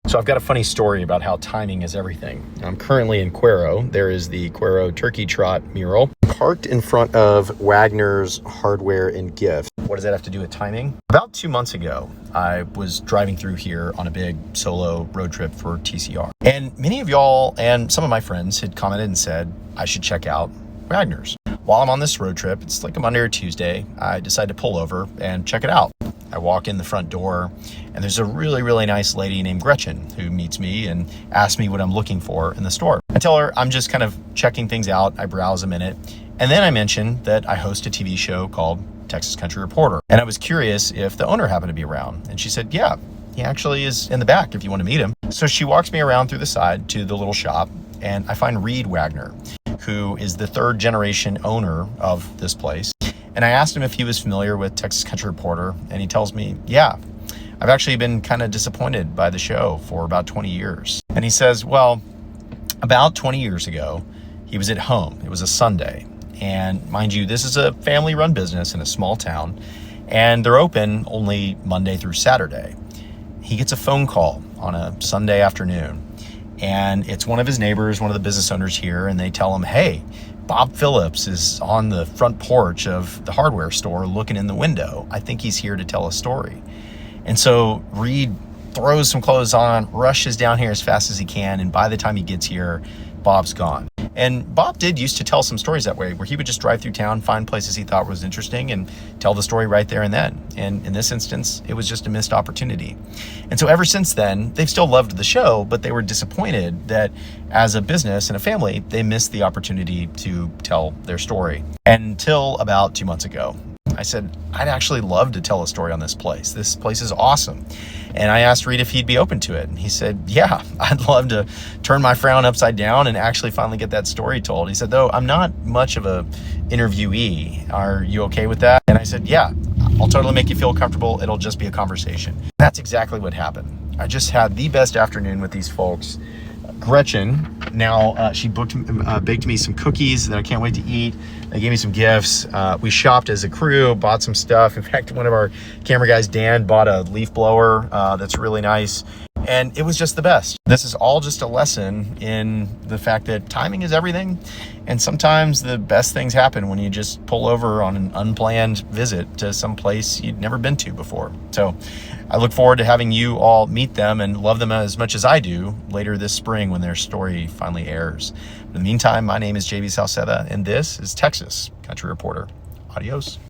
So I've got a funny story about how timing is everything. I'm currently in Cuero. There is the Cuero Turkey Trot mural parked in front of Wagner's Hardware and Gift. What does that have to do with timing? About 2 months ago, I was driving through here on a big solo road trip for TCR. And many of y'all and some of my friends had commented and said I should check out Wagner's. While I'm on this road trip, it's like a Monday or Tuesday, I decide to pull over and check it out. I walk in the front door and there's a really, really nice lady named Gretchen who meets me and asks me what I'm looking for in the store. I tell her I'm just kind of checking things out. I browse a minute. And then I mention that I host a TV show called Texas Country Reporter. And I was curious if the owner happened to be around. And she said, yeah, he actually is in the back if you want to meet him. So she walks me around through the side to the little shop and I find Reed Wagner, who is the third generation owner of this place. And I asked him if he was familiar with Texas Country Reporter, and he tells me, yeah, I've actually been kind of disappointed by the show for about 20 years. And he says, well, about 20 years ago, he was at home. It was a Sunday. And mind you, this is a family-run business in a small town, and they're open only Monday through Saturday. He gets a phone call on a Sunday afternoon, and it's one of his neighbors, one of the business owners here, and they tell him, hey, Bob Phillips is on the front porch of the hardware store looking in the window. I think he's here to tell a story. And so Reed throws some clothes on, rushes down here as fast as he can, and by the time he gets here, Bob's gone. And Bob did used to tell some stories that way, where he would just drive through town, find places he thought was interesting, and tell the story right there and then. And in this instance, it was just a missed opportunity. And so ever since then, they've still loved the show, but they were disappointed that as a business and a family, they missed the opportunity to tell their story. Until about 2 months ago, I said, I'd actually love to tell a story on this place. This place is awesome. And I asked Reed if he'd be open to it. And he said, yeah, I'd love to turn my frown upside down and actually finally get that story told. He said, though, I'm not much of a interviewee. Are you okay with that? And I said, yeah, I'll totally make you feel comfortable. It'll just be a conversation. That's exactly what happened. I just had the best afternoon with these folks. Gretchen, now she baked me some cookies that I can't wait to eat. They gave me some gifts. We shopped as a crew, bought some stuff. In fact, one of our camera guys, Dan, bought a leaf blower that's really nice. And it was just the best. This is all just a lesson in the fact that timing is everything. And sometimes the best things happen when you just pull over on an unplanned visit to some place you'd never been to before. So I look forward to having you all meet them and love them as much as I do later this spring when their story finally airs. In the meantime, my name is JB Salceda, and this is Texas Country Reporter. Adios.